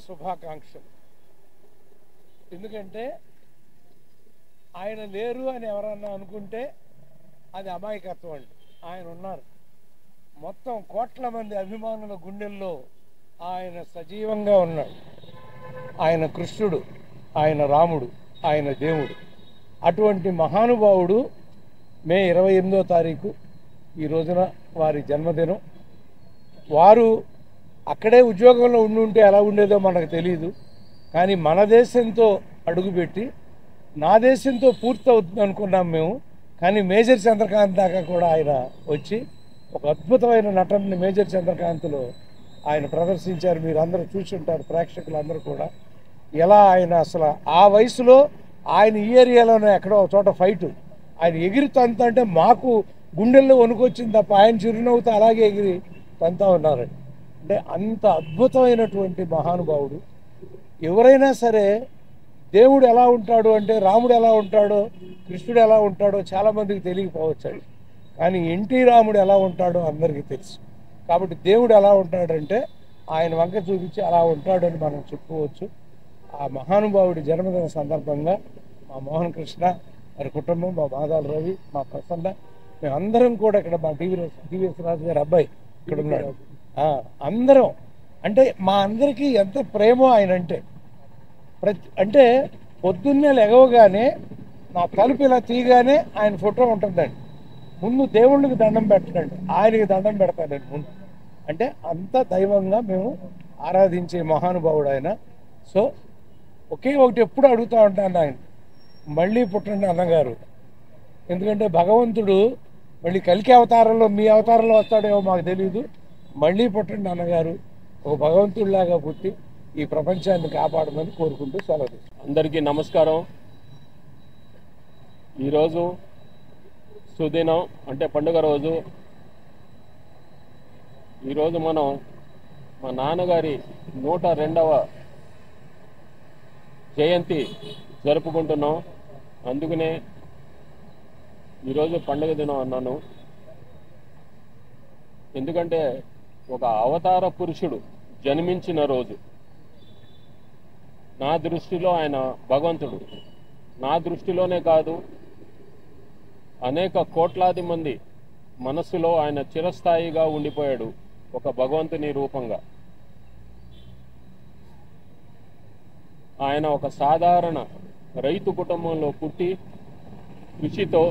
శుభాకాంక్షలు. ఎందుకంటే ఆయన లేరు అని ఎవరన్నా అనుకుంటే అది అమాయకత్వం అండి. ఆయన ఉన్నారు. మొత్తం కోట్ల మంది అభిమానుల గుండెల్లో ఆయన సజీవంగా ఉన్నాడు. ఆయన కృష్ణుడు, ఆయన రాముడు, ఆయన దేవుడు. అటువంటి మహానుభావుడు మే 28వ తారీఖు ఈ రోజున వారి జన్మదినం. వారు అక్కడే ఉద్యోగంలో ఉండుంటే ఎలా ఉండేదో మనకు తెలియదు. కానీ మన దేశంతో అడుగుపెట్టి నా దేశంతో పూర్తవుతుంది అనుకున్నాం మేము. కానీ మేజర్ చంద్రకాంత్ దాకా కూడా ఆయన వచ్చి ఒక అద్భుతమైన నటనని మేజర్ చంద్రకాంత్లో ఆయన ప్రదర్శించారు. మీరు అందరూ చూసి ఉంటారు, ప్రేక్షకులందరూ కూడా. ఎలా ఆయన అసలు ఆ వయసులో ఆయన ఈ ఏరియాలోనే ఎక్కడో ఒక చోట ఫైటు ఆయన ఎగిరి తంత అంటే మాకు గుండెల్లో వణుకొచ్చింది తప్ప ఆయన చిరునవ్వుతో అలాగే ఎగిరి తంతా ఉన్నారండి. అంటే అంత అద్భుతమైనటువంటి మహానుభావుడు. ఎవరైనా సరే దేవుడు ఎలా ఉంటాడు అంటే రాముడు ఎలా ఉంటాడో కృష్ణుడు ఎలా ఉంటాడో చాలామందికి తెలియకపోవచ్చండి. కానీ ఎన్టీ రాముడు ఎలా ఉంటాడో అందరికీ తెలుసు. కాబట్టి దేవుడు ఎలా ఉంటాడంటే ఆయన వంక చూపించి అలా ఉంటాడని మనం చెప్పుకోవచ్చు. ఆ మహానుభావుడి జన్మదిన సందర్భంగా మా మోహన్ కృష్ణ వారి కుటుంబం, మా మాదాల రవి, మా ప్రసన్న, మేమందరం కూడా ఇక్కడ మా డివిఎస్ రాజు గారి అబ్బాయి ఇక్కడ ఉన్నాడు. అందరం అంటే మా అందరికీ ఎంత ప్రేమో ఆయన అంటే పొద్దున్నే లెగవగానే నా తలుపు ఇలా తీయగానే ఆయన ఫోటో ఉంటుందండి. ముందు దేవుళ్ళకి దండం పెట్టండి, ఆయనకి దండం పెడతానండి ముందు. అంటే అంత దైవంగా మేము ఆరాధించే మహానుభావుడు ఆయన. సో ఒకే ఒకటి ఎప్పుడు అడుగుతూ ఉంటాను ఆయన, మళ్ళీ పుట్టండి అన్నగారు. ఎందుకంటే భగవంతుడు మళ్ళీ కలికి అవతారంలో మీ అవతారంలో వస్తాడేమో మాకు తెలియదు. మళ్ళీ పుట్టండి అన్నగారు, ఒక భగవంతుడిలాగా పుట్టి ఈ ప్రపంచాన్ని కాపాడమని కోరుకుంటూ సెలవు. అందరికీ నమస్కారం. ఈరోజు సుదినం అంటే పండుగ రోజు. ఈరోజు మనం మా నాన్నగారి 102వ జయంతి జరుపుకుంటున్నాం. అందుకనే ఈరోజు పండుగ దినం అన్నాను. ఎందుకంటే ఒక అవతార పురుషుడు జన్మించిన రోజు. నా దృష్టిలో ఆయన భగవంతుడు. నా దృష్టిలోనే కాదు, అనేక కోట్లాది మంది మనస్సులో ఆయన చిరస్థాయిగా ఉండిపోయాడు ఒక భగవంతుని రూపంగా. ఆయన ఒక సాధారణ రైతు కుటుంబంలో పుట్టి కృషితో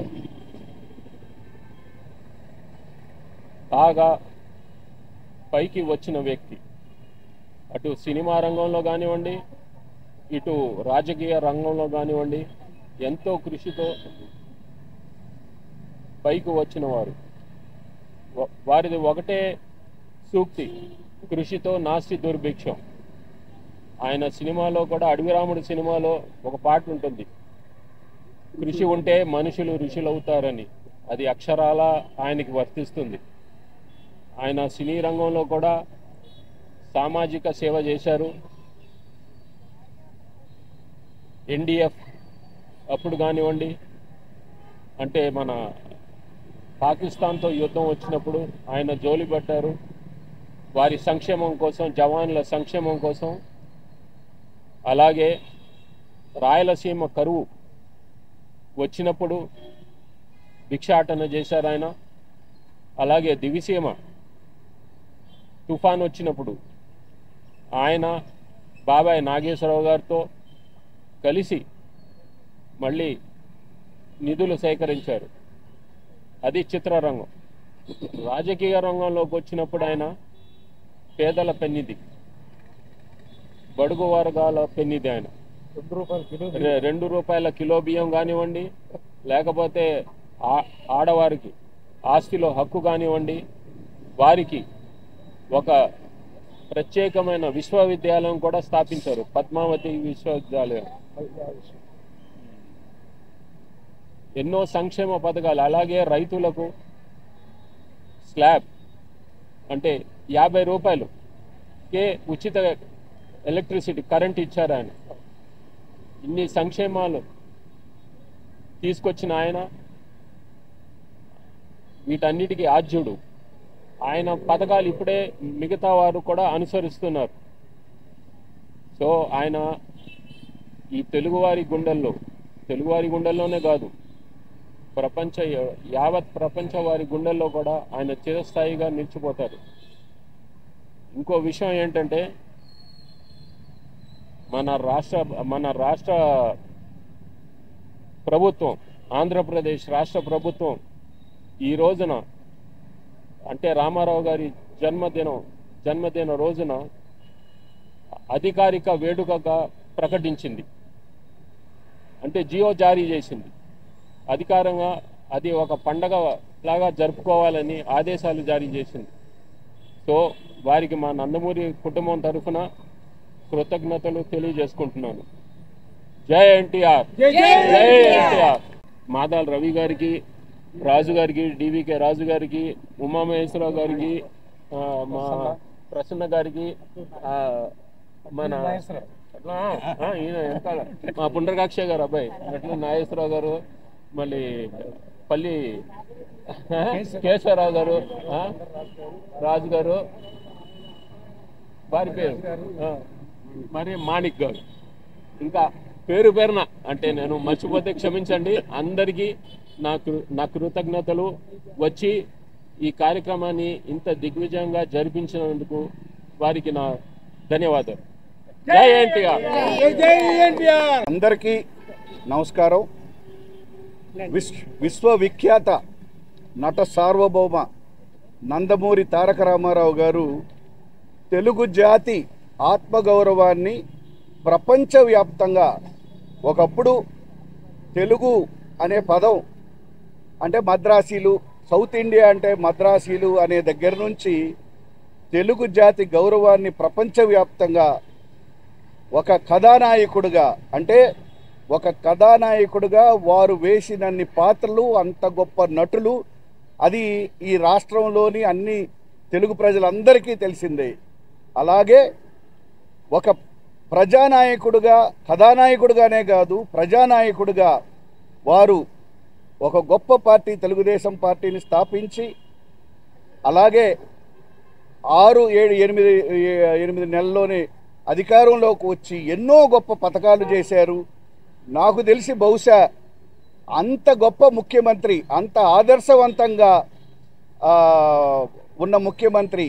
బాగా పైకి వచ్చిన వ్యక్తి. అటు సినిమా రంగంలో కానివ్వండి, ఇటు రాజకీయ రంగంలో కానివ్వండి, ఎంతో కృషితో పైకి వచ్చిన వారు. వారిది ఒకటే సూక్తి, కృషితో నాస్తి దుర్భిక్షం. ఆయన సినిమాలో కూడా, అడవిరాముడు సినిమాలో ఒక పాట ఉంటుంది, కృషి ఉంటే మనుషులు ఋషులవుతారని. అది అక్షరాల ఆయనకి వర్తిస్తుంది. ఆయన సినీ రంగంలో కూడా సామాజిక సేవ చేశారు. ఎన్డీఎఫ్ అప్పుడు కానివ్వండి, అంటే మన పాకిస్తాన్తో యుద్ధం వచ్చినప్పుడు ఆయన జోలి పట్టారు. వారి సంక్షేమం కోసం, జవాన్ల సంక్షేమం కోసం. అలాగే రాయలసీమ కరువు వచ్చినప్పుడు భిక్షాటన చేశారు ఆయన. అలాగే దివిసీమ తుఫాన్ వచ్చినప్పుడు ఆయన బాబాయ్ నాగేశ్వరరావు గారితో కలిసి మళ్ళీ నిధులు సేకరించారు. అది చిత్రరంగం. రాజకీయ రంగంలోకి వచ్చినప్పుడు ఆయన పేదల పెన్నిది, బడుగు వర్గాల పెన్నిది. ఆయన ₹2 కిలో బియ్యం కానివ్వండి, లేకపోతే ఆడవారికి ఆస్తిలో హక్కు కానివ్వండి, వారికి ఒక ప్రత్యేకమైన విశ్వవిద్యాలయం కూడా స్థాపించారు, పద్మావతి విశ్వవిద్యాలయం. ఎన్నో సంక్షేమ పథకాలు. అలాగే రైతులకు స్లాబ్ అంటే ₹50కే ఉచిత ఎలక్ట్రిసిటీ కరెంట్ ఇచ్చారు ఆయన. ఇన్ని సంక్షేమాలు తీసుకొచ్చిన ఆయన వీటన్నిటికీ ఆద్యుడు. ఆయన పథకాలు ఇప్పుడే మిగతా వారు కూడా అనుసరిస్తున్నారు. సో ఆయన ఈ తెలుగువారి గుండెల్లోనే కాదు, యావత్ ప్రపంచ వారి గుండెల్లో కూడా ఆయన చిరస్థాయిగా నిలిచిపోతారు. ఇంకో విషయం ఏంటంటే మన రాష్ట్ర ప్రభుత్వం, ఆంధ్రప్రదేశ్ రాష్ట్ర ప్రభుత్వం ఈ రోజున అంటే రామారావు గారి జన్మదిన రోజున అధికారిక వేడుకగా ప్రకటించింది. అంటే జియో జారీ చేసింది. అధికారంగా అది ఒక పండగ లాగా జరుపుకోవాలని ఆదేశాలు జారీ చేసింది. సో వారికి మా నందమూరి కుటుంబం తరఫున కృతజ్ఞతలు తెలియజేసుకుంటున్నాను. జై ఎన్టీఆర్, జై ఎన్టీఆర్. మాదాల రవి గారికి, రాజు గారికి, డివికే రాజు గారికి, ఉమామహేశ్వరరావు గారికి, మా ప్రసన్న గారికి, మన ఈయన వెనకాల మా పుండ్రకాక్ష గారు అబ్బాయి అట్లా నాగేశ్వరరావు గారు, మళ్ళీ పల్లి కేశవరావు గారు, రాజు గారు, వారి పేరు మరి మాణిక్ గారు, ఇంకా పేరున అంటే నేను మర్చిపోతే క్షమించండి. అందరికీ నా కృతజ్ఞతలు. వచ్చి ఈ కార్యక్రమాన్ని ఇంత దిగ్విజయంగా జరిపించినందుకు వారికి నా ధన్యవాదాలు. జై ఎన్టీఆర్. అందరికీ నమస్కారం. విశ్వవిఖ్యాత నట సార్వభౌమ నందమూరి తారక రామారావు గారు తెలుగు జాతి ఆత్మగౌరవాన్ని ప్రపంచవ్యాప్తంగా, ఒకప్పుడు తెలుగు అనే పదం అంటే మద్రాసీలు, సౌత్ ఇండియా అంటే మద్రాసీలు అనే దగ్గర నుంచి తెలుగు జాతి గౌరవాన్ని ప్రపంచవ్యాప్తంగా ఒక కథానాయకుడిగా, అంటే ఒక కథానాయకుడిగా వారు వేసినన్ని పాత్రలు, అంత గొప్ప నటులు, అది ఈ రాష్ట్రంలోని అన్ని తెలుగు ప్రజలందరికీ తెలిసిందే. అలాగే ఒక ప్రజానాయకుడిగా, కథానాయకుడిగానే కాదు ప్రజానాయకుడిగా వారు ఒక గొప్ప పార్టీ తెలుగుదేశం పార్టీని స్థాపించి, అలాగే 6, 7, 8 నెలల్లోనే అధికారంలోకి వచ్చి ఎన్నో గొప్ప పథకాలు చేశారు. నాకు తెలిసి బహుశా అంత గొప్ప ముఖ్యమంత్రి, అంత ఆదర్శవంతంగా ఉన్న ముఖ్యమంత్రి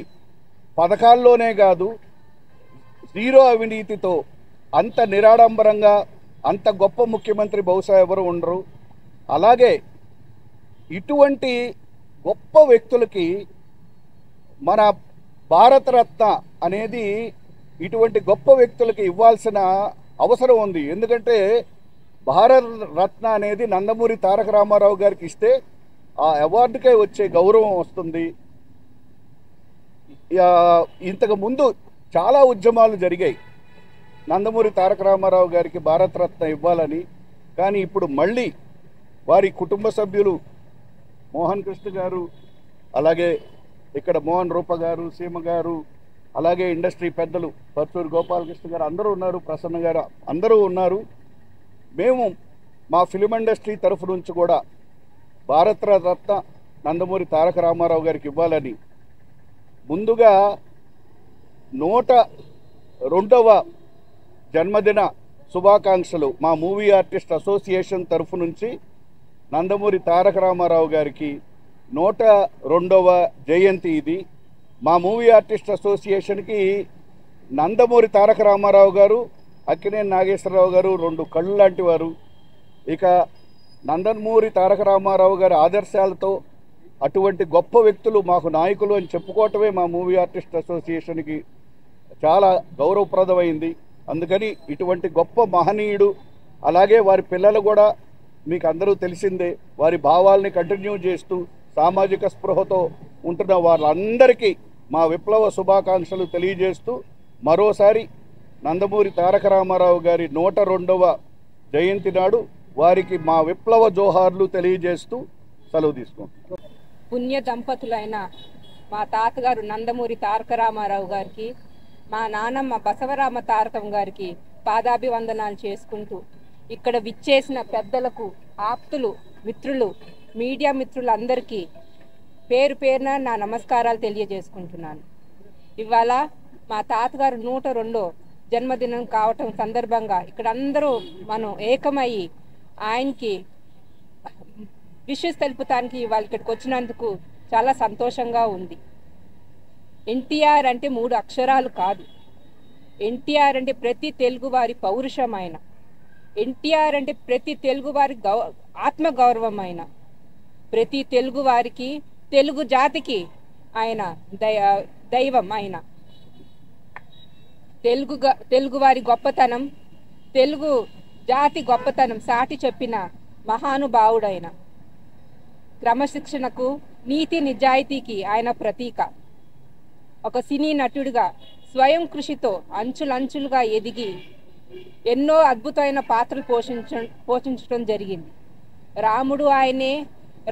పథకాల్లోనే కాదు, జీరో అవినీతితో అంత నిరాడంబరంగా అంత గొప్ప ముఖ్యమంత్రి బహుశా ఎవరు ఉండరు. అలాగే ఇటువంటి గొప్ప వ్యక్తులకి మన భారతరత్న అనేది ఇటువంటి గొప్ప వ్యక్తులకి ఇవ్వాల్సిన అవసరం ఉంది. ఎందుకంటే భారతరత్న అనేది నందమూరి తారక రామారావు గారికి ఇస్తే ఆ అవార్డుకే వచ్చే గౌరవం వస్తుంది. ఇంతకు ముందు చాలా ఉద్యమాలు జరిగాయి నందమూరి తారక రామారావు గారికి భారతరత్న ఇవ్వాలని. కానీ ఇప్పుడు మళ్ళీ వారి కుటుంబ సభ్యులు మోహన్ కృష్ణ గారు, అలాగే ఇక్కడ మోహన్ రూప గారు, సీమ గారు, అలాగే ఇండస్ట్రీ పెద్దలు పర్చూరు గోపాలకృష్ణ గారు అందరూ ఉన్నారు, ప్రసన్న గారు అందరూ ఉన్నారు. మేము మా ఫిలిం ఇండస్ట్రీ తరఫు నుంచి కూడా భారతరత్న నందమూరి తారక రామారావు గారికి ఇవ్వాలని ముందుగా 102వ జన్మదిన శుభాకాంక్షలు మా మూవీ ఆర్టిస్ట్ అసోసియేషన్ తరఫు నుంచి నందమూరి తారక రామారావు గారికి 102వ జయంతి ఇది. మా మూవీ ఆర్టిస్ట్ అసోసియేషన్కి నందమూరి తారక రామారావు గారు, అక్కినేని నాగేశ్వరరావు గారు 2 కళ్ళు లాంటి వారు. ఇక నందమూరి తారక రామారావు గారి ఆదర్శాలతో అటువంటి గొప్ప వ్యక్తులు మాకు నాయకులు అని చెప్పుకోవటమే మా మూవీ ఆర్టిస్ట్ అసోసియేషన్కి చాలా గౌరవప్రదమైంది. అందుకని ఇటువంటి గొప్ప మహనీయుడు, అలాగే వారి పిల్లలు కూడా మీకు అందరూ తెలిసిందే, వారి భావాల్ని కంటిన్యూ చేస్తూ సామాజిక స్పృహతో ఉంటున్న వాళ్ళందరికీ మా విప్లవ శుభాకాంక్షలు తెలియజేస్తూ మరోసారి నందమూరి తారక రామారావు గారి 102వ జయంతి నాడు వారికి మా విప్లవ జోహార్లు తెలియజేస్తూ సెలవు తీసుకుంటాం. పుణ్య దంపతులైన మా తాతగారు నందమూరి తారక రామారావు గారికి, మా నానమ్మ బసవరామ తారకం గారికి పాదాభివందనాలు చేసుకుంటూ, ఇక్కడ విచ్చేసిన పెద్దలకు, ఆప్తులు, మిత్రులు, మీడియా మిత్రులందరికీ పేరు పేరున నా నమస్కారాలు తెలియజేసుకుంటున్నాను. ఇవాళ మా తాతగారు 102 జన్మదినం కావటం సందర్భంగా ఇక్కడ అందరూ మనం ఏకమయ్యి ఆయనకి విషెస్ తెలుపుతానికి వాళ్ళు ఇక్కడికి వచ్చినందుకు చాలా సంతోషంగా ఉంది. ఎన్టీఆర్ అంటే 3 అక్షరాలు కాదు. ఎన్టీఆర్ అంటే ప్రతి తెలుగువారి పౌరుషమైన, ఎన్టీఆర్ అంటే ప్రతి తెలుగువారి ఆత్మగౌరవమైన, ప్రతి తెలుగువారికి, తెలుగు జాతికి ఆయన దైవం. ఆయన తెలుగువారి గొప్పతనం, తెలుగు జాతి గొప్పతనం సాటి చెప్పిన మహానుభావుడైన, క్రమశిక్షణకు, నీతి నిజాయితీకి ఆయన ప్రతీక. ఒక సినీ నటుడిగా స్వయం కృషితో అంచులంచులుగా ఎదిగి ఎన్నో అద్భుతమైన పాత్రలు పోషించడం జరిగింది. రాముడు ఆయనే,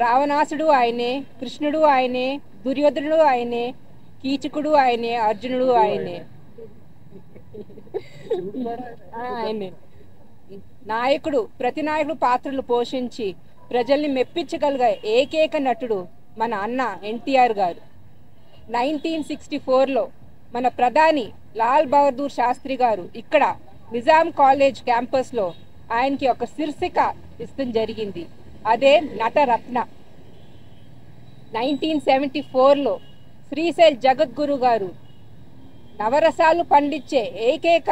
రావణాసుడు ఆయనే, కృష్ణుడు ఆయనే, దుర్యోధనుడు ఆయనే, కీచకుడు ఆయనే, అర్జునుడు ఆయనే. నాయకుడు, ప్రతి నాయకుడు పాత్రలు పోషించి ప్రజల్ని మెప్పించగలిగే ఏకైక నటుడు మన అన్న ఎన్టీఆర్ గారు. 1964లో మన ప్రధాని లాల్ బహదూర్ శాస్త్రి గారు ఇక్కడ నిజాం కాలేజ్ క్యాంపస్లో ఆయనకి ఒక శీర్షిక ఇష్టం జరిగింది. అదే నటరత్న. 1974లో శ్రీశైల్ జగద్గురు గారు నవరసాలు పండించే ఏకైక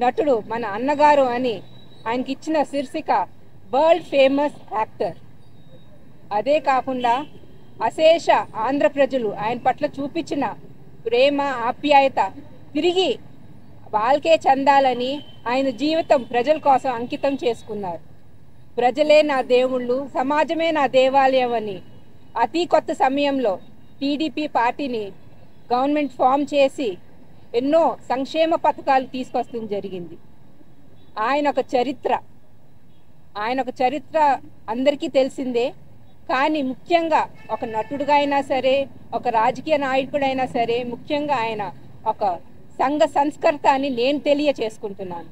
నటుడు మన అన్నగారు అని ఆయనకి ఇచ్చిన శీర్షిక వరల్డ్ ఫేమస్ యాక్టర్. అదే కాకుండా అశేష ఆంధ్ర ప్రజలు ఆయన పట్ల చూపించిన ప్రేమ, ఆప్యాయత తిరిగి వాళ్ళకే చెందాలని ఆయన జీవితం ప్రజల కోసం అంకితం చేసుకున్నారు. ప్రజలే నా దేవుళ్ళు, సమాజమే నా దేవాలయం అని అతి కొత్త సమయంలో టీడీపీ పార్టీని గవర్నమెంట్ ఫామ్ చేసి ఎన్నో సంక్షేమ పథకాలు తీసుకొస్తడం జరిగింది. ఆయన ఒక చరిత్ర అందరికీ తెలిసిందే. కానీ ముఖ్యంగా ఒక నటుడుగా అయినా సరే, ఒక రాజకీయ నాయకుడైనా సరే, ముఖ్యంగా ఆయన ఒక సంఘ సంస్కర్త అని నేను తెలియచేసుకుంటున్నాను.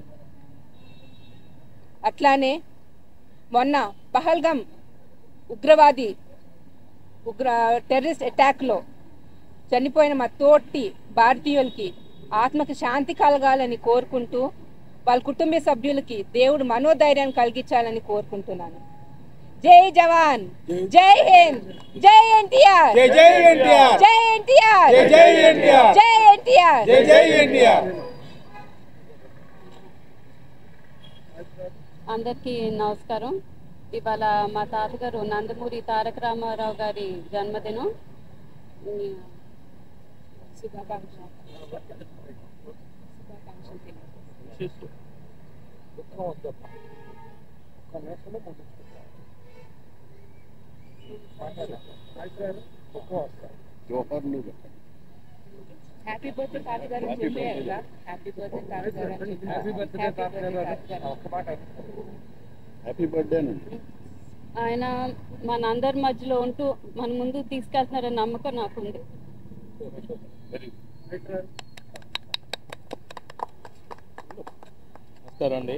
అట్లానే మొన్న పహల్గాం టెర్రరిస్ట్ అటాక్లో చనిపోయిన మా తోటి భారతీయులకి ఆత్మకి శాంతి కలగాలని కోరుకుంటూ వాళ్ళ కుటుంబ సభ్యులకి దేవుడు మనోధైర్యాన్ని కలిగించాలని కోరుకుంటున్నాను. జై జవాన్, జై హింద్, జై ఎన్టీఆర్, జై ఎన్టీఆర్, జై ఎన్టీఆర్, జై ఎన్టీఆర్, జై ఎన్టీఆర్, జై ఎన్టీఆర్. అందరికీ నమస్కారం. ఇవాళ మా తాతగారు నందమూరి తారక రామారావు గారి జన్మదినం. హ్యాపీ బర్త్డే తాతగారు అని చెప్పారు కదా. హ్యాపీ బర్త్డే తాతగారు అని చెప్పారు. Happy birthday. ఆయన మనందరి మధ్యలో ఉంటూ మన ముందుకు తీసుకెళ్తున్నారని నమ్మకం నాకుంది. నమస్కారం అండి.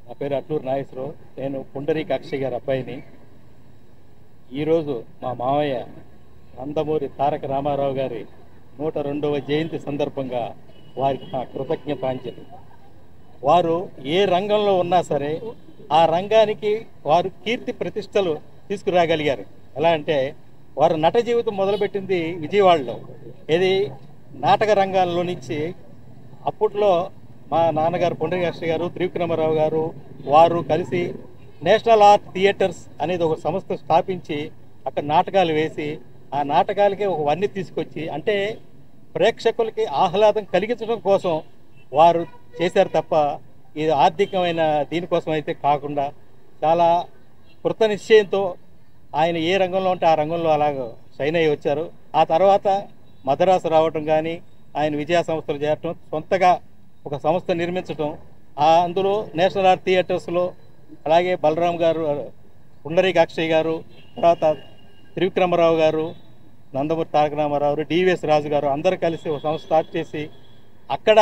నా పేరు అట్లూరు నాగేశ్వరరావు. నేను పుండరీక అక్షయ్ గారి అబ్బాయిని. ఈరోజు మా మావయ్య నందమూరి తారక రామారావు గారి 102వ జయంతి సందర్భంగా వారికి నా కృతజ్ఞతాంజలి. వారు ఏ రంగంలో ఉన్నా సరే ఆ రంగానికి వారు కీర్తి ప్రతిష్టలు తీసుకురాగలిగారు. ఎలా అంటే వారు నట జీవితం మొదలుపెట్టింది విజయవాడలో. ఇది నాటక రంగాల్లో నుంచి అప్పట్లో మా నాన్నగారు పుండరీకాక్ష గారు, త్రివిక్రమరావు గారు వారు కలిసి నేషనల్ ఆర్ట్ థియేటర్స్ అనేది ఒక సంస్థ స్థాపించి అక్కడ నాటకాలు వేసి ఆ నాటకాలకి ఒక వన్నీ తీసుకొచ్చి, అంటే ప్రేక్షకులకి ఆహ్లాదం కలిగించడం కోసం వారు చేశారు తప్ప ఇది ఆర్థికమైన దీనికోసం అయితే కాకుండా చాలా కృత నిశ్చయంతో ఆయన ఏ రంగంలో ఉంటే ఆ రంగంలో అలాగ షైన్ అయ్యి వచ్చారు. ఆ తర్వాత మద్రాసు రావటం కానీ, ఆయన విజయ సంస్థలు చేరటం, సొంతగా ఒక సంస్థ నిర్మించటం, అందులో నేషనల్ ఆర్ట్ థియేటర్స్లో అలాగే బలరాం గారు, పుండరీక అక్షయ్ గారు, తర్వాత త్రివిక్రమరావు గారు, నందమూరి తారక రామారావు, డివిఎస్ రాజు గారు అందరూ కలిసి ఒక సంస్థ స్టార్ట్ చేసి అక్కడ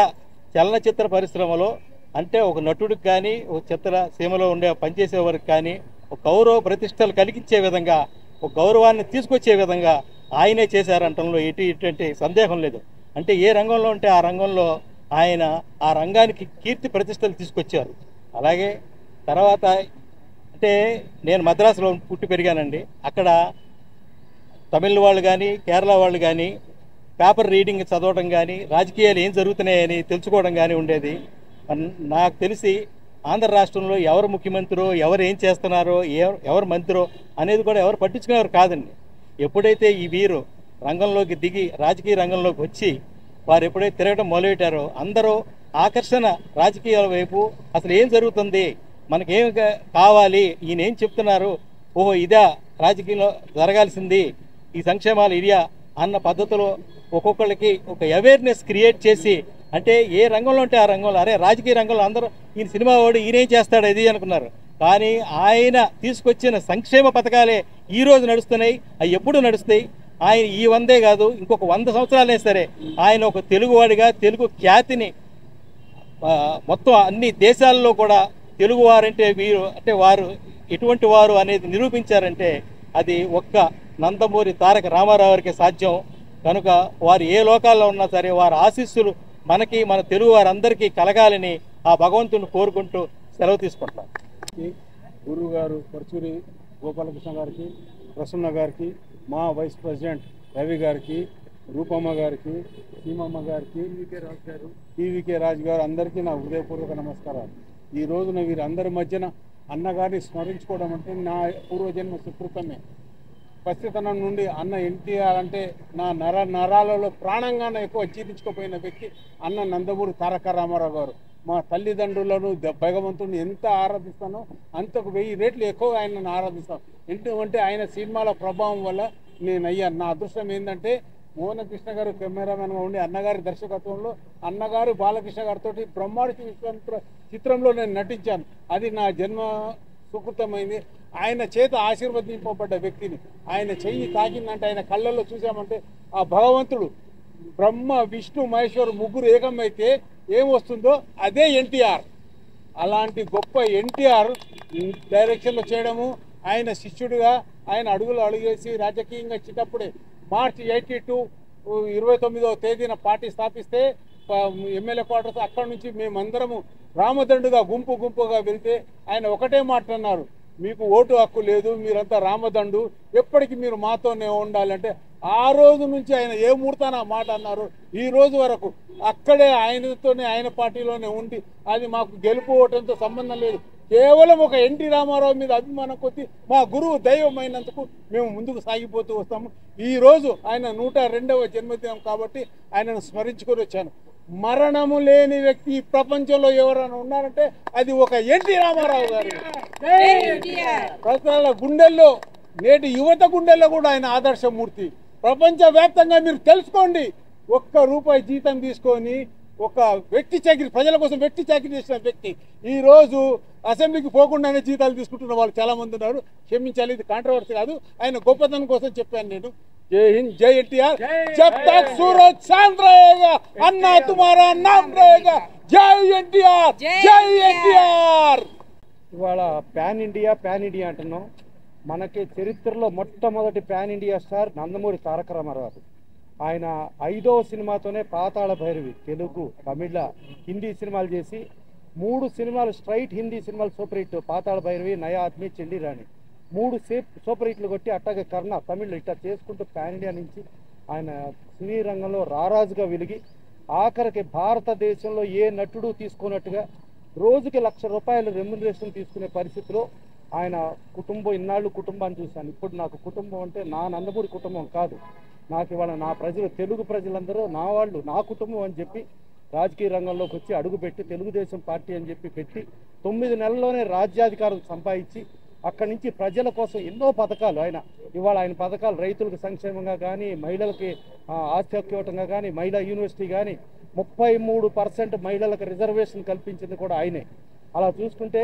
చలనచిత్ర పరిశ్రమలో అంటే ఒక నటుడికి కానీ ఒక చిత్ర సీమలో ఉండే పనిచేసేవారికి కానీ ఒక గౌరవ ప్రతిష్టలు కలిగించే విధంగా, ఒక గౌరవాన్ని తీసుకొచ్చే విధంగా ఆయనే చేశారంటంలో ఎటువంటి సందేహం లేదు. అంటే ఏ రంగంలో ఉంటే ఆ రంగంలో ఆయన ఆ రంగానికి కీర్తి ప్రతిష్టలు తీసుకొచ్చారు. అలాగే తర్వాత అంటే నేను మద్రాసులో పుట్టి పెరిగానండి. అక్కడ తమిళ వాళ్ళు కానీ కేరళ వాళ్ళు కానీ పేపర్ రీడింగ్ చదవడం కానీ రాజకీయాలు ఏం జరుగుతున్నాయని తెలుసుకోవడం కానీ ఉండేది. నాకు తెలిసి ఆంధ్ర రాష్ట్రంలో ఎవరు ముఖ్యమంత్రో, ఎవరు ఏం చేస్తున్నారో, ఎవరు మంత్రో అనేది కూడా ఎవరు పట్టించుకునేవారు కాదండి. ఎప్పుడైతే ఈ వీరు రంగంలోకి దిగి రాజకీయ రంగంలోకి వచ్చి వారు ఎప్పుడైతే తిరగడం మొదలుపెట్టారో అందరూ ఆకర్షణ రాజకీయాల వైపు అసలు ఏం జరుగుతుంది, మనకేం కావాలి, ఈయన ఏం చెప్తున్నారు, ఓహో ఇదా రాజకీయంలో జరగాల్సింది, ఈ సంక్షేమాలు ఇరియా అన్న పద్ధతిలో ఒక్కొక్కళ్ళకి ఒక అవేర్నెస్ క్రియేట్ చేసి, అంటే ఏ రంగంలో ఉంటే ఆ రంగంలో, అరే రాజకీయ రంగంలో అందరూ ఈయన సినిమా వాడు ఈయనేం చేస్తాడు ఇది అనుకున్నారు. కానీ ఆయన తీసుకొచ్చిన సంక్షేమ పథకాలే ఈరోజు నడుస్తున్నాయి, అవి ఎప్పుడు నడుస్తాయి. ఆయన ఈ 100 కాదు ఇంకొక 100 సంవత్సరాలే సరే ఆయన ఒక తెలుగువాడిగా తెలుగు ఖ్యాతిని మొత్తం అన్ని దేశాల్లో కూడా తెలుగువారంటే వీరు అంటే వారు ఎటువంటి వారు అనేది నిరూపించారంటే అది ఒక్క నందమూరి తారక రామారావు గారికి సాధ్యం. కనుక వారు ఏ లోకాల్లో ఉన్నా సరే వారి ఆశీస్సులు మనకి మన తెలుగు వారందరికీ కలగాలని ఆ భగవంతుని కోరుకుంటూ సెలవు తీసుకుంటాం. గురువు గారు పరచూరి గోపాలకృష్ణ గారికి, ప్రసన్న గారికి, మా వైస్ ప్రెసిడెంట్ రవి గారికి, రూపమ్మ గారికి, సీమమ్మ గారికి, టీవీకే రాజు గారు అందరికీ నా హృదయపూర్వక నమస్కారాలు. ఈ రోజున వీరందరి మధ్యన అన్నగారిని స్మరించుకోవడం అంటే నా పూర్వజన్మ సుకృతమే. పసితనం నుండి అన్న ఎన్టీఆర్ అంటే నా నరాలలో ప్రాణంగానే ఎక్కువ జీర్ణించుకుపోయిన వ్యక్తి అన్న నందమూరి తారక రామారావు గారు. మా తల్లిదండ్రులను భగవంతుని ఎంత ఆరాధిస్తానో అంతకు 1000 రెట్లు ఎక్కువ ఆయనను ఆరాధిస్తాను. ఎందుకంటే ఆయన సినిమాల ప్రభావం వల్ల నేను అయ్యాను. నా అదృష్టం ఏంటంటే మోహన కృష్ణ గారు కెమెరామెన్గా ఉండి అన్నగారి దర్శకత్వంలో అన్నగారు బాలకృష్ణ గారితో బ్రహ్మాండ విశ్వామిత్ర చిత్రంలో నేను నటించాను. అది నా జన్మ సుకృతమైంది. ఆయన చేత ఆశీర్వదింపబడ్డ వ్యక్తిని ఆయన చెయ్యి తాకిందంటే ఆయన కళ్ళల్లో చూసామంటే ఆ భగవంతుడు బ్రహ్మ విష్ణు మహేశ్వరు ముగ్గురు ఏకమైతే ఏమొస్తుందో అదే ఎన్టీఆర్. అలాంటి గొప్ప ఎన్టీఆర్ డైరెక్షన్లో చేయడము, ఆయన శిష్యుడిగా ఆయన అడుగులు అడుగేసి రాజకీయంగా వచ్చేటప్పుడే మార్చి 82 29వ తేదీన పార్టీ స్థాపిస్తే ఎమ్మెల్యే క్వార్టర్స్ అక్కడి నుంచి మేమందరము రామదండుగా గుంపుగా వెళ్తే ఆయన ఒకటే మాట అన్నారు, మీకు ఓటు హక్కు లేదు, మీరంతా రామదండు, ఎప్పటికీ మీరు మాతోనే ఉండాలంటే ఆ రోజు నుంచి ఆయన ఏ ముహూర్తాన మాట అన్నారు ఈ రోజు వరకు అక్కడే ఆయనతోనే ఆయన పార్టీలోనే ఉండి అది మాకు గెలుపు ఓటంతో సంబంధం లేదు. కేవలం ఒక ఎన్టీ రామారావు మీద అభిమానం కొద్ది మా గురువు దైవమైనందుకు మేము ముందుకు సాగిపోతూ వస్తాము. ఈరోజు ఆయన 102వ జన్మదినం కాబట్టి ఆయనను స్మరించుకొని వచ్చాను. మరణము లేని వ్యక్తి ఈ ప్రపంచంలో ఎవరైనా ఉన్నారంటే అది ఒక ఎన్టీ రామారావు గారు. ప్రజల గుండెల్లో నేటి యువత గుండెల్లో కూడా ఆయన ఆదర్శమూర్తి. ప్రపంచవ్యాప్తంగా మీరు తెలుసుకోండి, ₹1 జీతం తీసుకొని ఒక వ్యక్తి చాకిరి ప్రజల కోసం వ్యక్తి చాకిరి చేసిన వ్యక్తి ఈరోజు అసెంబ్లీకి పోకుండానే జీతాలు తీసుకుంటున్న వాళ్ళు చాలా మంది ఉన్నారు. క్షమించాలి, ఇది కాంట్రవర్సీ కాదు, ఆయన గొప్పతనం కోసం చెప్పాను నేను. జై హింద్, జై ఎన్టీఆర్. జబ్ తక్ సూరజ్ చాంద్ रहेगा अन्ना तुम्हारा नाम रहेगा. జై ఎన్టీఆర్, జై ఎన్టీఆర్. ఇవాళ పాన్ ఇండియా అంటున్నాం. మనకి చరిత్రలో మొట్టమొదటి pan India star Nandamuri Taraka Ramarao. ఆయన 5వ సినిమాతోనే పాతాళ భైరవి తెలుగు, తమిళ, హిందీ సినిమాలు చేసి 3 సినిమాలు స్ట్రైట్ హిందీ సినిమాలు సూపర్ హిట్. పాతాళ భైరవి, నయా ఆద్మీ, చెండి రాణి 3 సూపర్ హిట్లు కొట్టి అట్టాగే కర్ణ తమిళ్ ఇట్లా చేసుకుంటూ పాన్ ఇండియా నుంచి ఆయన సినీ రంగంలో రారాజుగా వెలిగి ఆఖరికి భారతదేశంలో ఏ నటుడు తీసుకున్నట్టుగా రోజుకి ₹1,00,000 రెమ్యునరేషన్ తీసుకునే పరిస్థితిలో ఆయన కుటుంబం, ఇన్నాళ్ళు కుటుంబాన్ని చూశాను. ఇప్పుడు నాకు కుటుంబం అంటే నా నందమూరి కుటుంబం కాదు, నాకు ఇవాళ నా ప్రజలు, తెలుగు ప్రజలందరూ నా వాళ్ళు, నా కుటుంబం అని చెప్పి రాజకీయ రంగంలోకి వచ్చి అడుగుపెట్టి తెలుగుదేశం పార్టీ అని చెప్పి పెట్టి 9 నెలల్లోనే రాజ్యాధికారం సంపాదించి అక్కడి నుంచి ప్రజల కోసం ఎన్నో పథకాలు ఇవాళ ఆయన పథకాలు రైతులకు సంక్షేమంగా కానీ, మహిళలకి ఆస్తి హక్కు ఇవ్వటంగా కానీ, మహిళా యూనివర్సిటీ కానీ 33% మహిళలకు రిజర్వేషన్ కల్పించింది కూడా ఆయనే. అలా చూసుకుంటే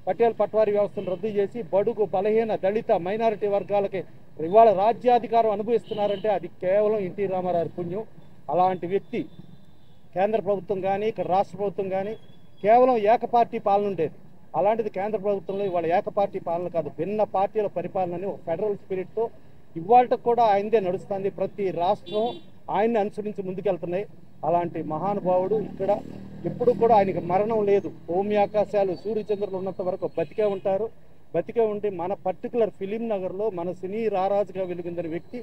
పటేల్ పట్వారీ వ్యవస్థను రద్దు చేసి బడుగు, బలహీన, దళిత, మైనారిటీ వర్గాలకి ఇవాళ రాజ్యాధికారం అనుభవిస్తున్నారంటే అది కేవలం ఎన్టీ రామారావు పుణ్యం. అలాంటి వ్యక్తి కేంద్ర ప్రభుత్వం కానీ ఇక్కడ రాష్ట్ర ప్రభుత్వం కానీ కేవలం ఏకపార్టీ పాలన ఉండేది. అలాంటిది కేంద్ర ప్రభుత్వంలో ఇవాళ ఏకపార్టీ పాలన కాదు, భిన్న పార్టీల పరిపాలనని ఒక ఫెడరల్ స్పిరిట్తో ఇవాళ కూడా ఆయనదే నడుస్తుంది. ప్రతి రాష్ట్రం ఆయన్ని అనుసరించి ముందుకెళ్తున్నాయి. అలాంటి మహానుభావుడు ఇక్కడ ఎప్పుడు కూడా ఆయనకి మరణం లేదు. భూమి ఆకాశాలు సూర్యచంద్రులు ఉన్నంత వరకు బతికే ఉంటారు. బతికే ఉండి మన పర్టికులర్ ఫిలిం నగర్లో మన సినీ రారాజుగా వెలుగుందని వ్యక్తి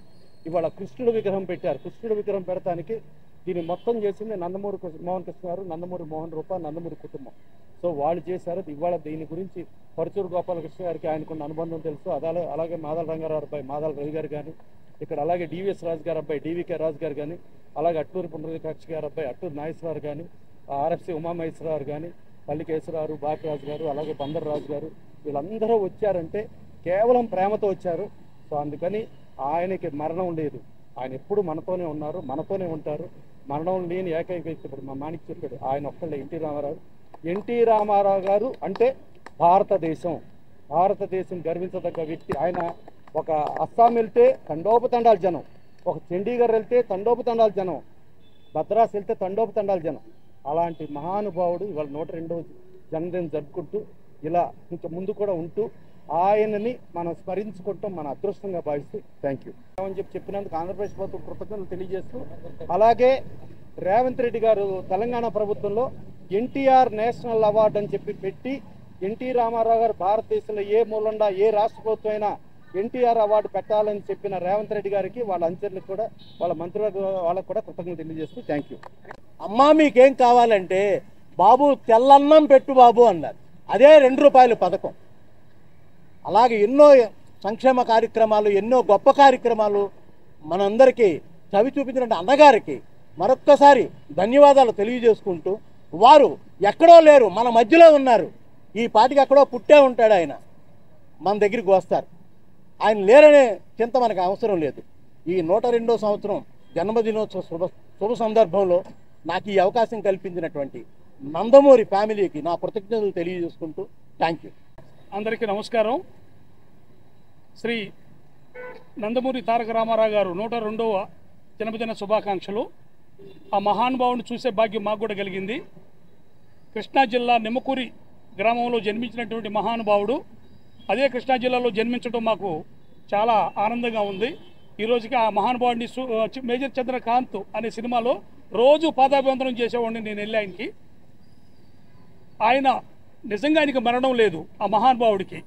ఇవాళ కృష్ణుడు విగ్రహం పెట్టారు. కృష్ణుడు విగ్రహం పెడతానికి దీన్ని మొత్తం చేసింది నందమూరి మోహన్ కృష్ణ గారు, నందమూరి మోహన్ రూప, నందమూరి కుటుంబం. సో వాళ్ళు చేశారు. ఇవాళ దీని గురించి పరుచూరు గోపాలకృష్ణ గారికి ఆయనకున్న అనుబంధం తెలుసు. అలాగే మాదల రంగారావు అబ్బాయి మాదల రవి గారు కానీ, ఇక్కడ అలాగే డివిఎస్ రాజు గారు అబ్బాయి డివికే రాజు గారు కానీ, అలాగే అట్టూరి పుండరీకాక్ష గారు అబ్బాయి అట్టూరి నాగేశ్వరరావు కానీ, ఆర్ఎఫ్సి ఉమామహేశ్వరరావు కానీ, పల్లి కేశవరావు, బాపిరాజు గారు, అలాగే బందర్ రాజు గారు, వీళ్ళందరూ వచ్చారంటే కేవలం ప్రేమతో వచ్చారు. సో అందుకని ఆయనకి మరణం లేదు. ఆయన ఎప్పుడు మనతోనే ఉన్నారు, మనతోనే ఉంటారు. మరణం లేని ఏకైక వ్యక్తి ఇప్పుడు మా మాణిక్ చెప్పాడు, ఆయన ఒక్కళ్ళే ఎన్టీ రామారావు. ఎన్టీ రామారావు గారు అంటే భారతదేశం గర్వించదగ్గ వ్యక్తి. ఆయన ఒక అస్సాం వెళ్తే తండోపతండాల జనం, ఒక చండీగఢ్ వెళ్తే తండోపతండాల జనం, మద్రాసు వెళ్తే తండోపతండాల జనం. అలాంటి మహానుభావుడు ఇవాళ 102వ జన్మదినం జరుపుకుంటూ ఇలా ఇంకా ముందు కూడా ఉంటూ ఆయనని మనం స్మరించుకుంటాం మన అదృష్టంగా భావిస్తూ థ్యాంక్ యూ అని చెప్పినందుకు ఆంధ్రప్రదేశ్ ప్రభుత్వం కృతజ్ఞతలు తెలియజేస్తూ, అలాగే రేవంత్ రెడ్డి గారు తెలంగాణ ప్రభుత్వంలో ఎన్టీఆర్ నేషనల్ అవార్డు అని చెప్పి పెట్టి ఎన్టీ రామారావు గారు భారతదేశంలో ఏ మూలండా ఏ రాష్ట్ర ప్రభుత్వం అయినా ఎన్టీఆర్ అవార్డు పెట్టాలని చెప్పిన రేవంత్ రెడ్డి గారికి వాళ్ళ అంచర్లకు కూడా వాళ్ళ మంత్రివర్గ వాళ్ళకు కూడా కృతజ్ఞతలు తెలియజేస్తూ థ్యాంక్ యూ. అమ్మా మీకేం కావాలంటే బాబు తెల్లన్నం పెట్టు బాబు అన్నారు. అదే ₹2 పథకం. అలాగే ఎన్నో సంక్షేమ కార్యక్రమాలు, ఎన్నో గొప్ప కార్యక్రమాలు మనందరికీ చవి చూపించిన అన్నగారికి మరొక్కసారి ధన్యవాదాలు తెలియజేసుకుంటూ, వారు ఎక్కడో లేరు, మన మధ్యలో ఉన్నారు. ఈ పాటికి ఎక్కడో పుట్టే ఉంటాడు ఆయన, మన దగ్గరికి వస్తారు. ఆయన లేరనే చింత మనకు అవసరం లేదు. ఈ 102వ సంవత్సరం జన్మదినోత్సవ శుభ సందర్భంలో నాకు ఈ అవకాశం కల్పించినటువంటి నందమూరి ఫ్యామిలీకి నా కృతజ్ఞతలు తెలియజేసుకుంటూ థ్యాంక్ యూ. అందరికీ నమస్కారం. శ్రీ నందమూరి తారక రామారావు గారు 102వ జన్మదిన శుభాకాంక్షలు. ఆ మహానుభావుని చూసే భాగ్యం మాకు కూడా కలిగింది. కృష్ణా జిల్లా నిమ్మకూరి గ్రామంలో జన్మించినటువంటి మహానుభావుడు అదే కృష్ణా జిల్లాలో జన్మించడం మాకు చాలా ఆనందంగా ఉంది. ఈ రోజుకి ఆ మహానుభావుడిని మేజర్ చంద్రకాంత్ అనే సినిమాలో రోజు పాదాభివందనం చేసేవాడిని నేను వెళ్ళి ఆయనకి. ఆయన నిజంగా ఆయనకి మరణం లేదు ఆ మహానుభావుడికి.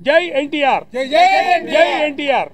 జై ఎన్టీఆర్, జై ఎన్టీఆర్.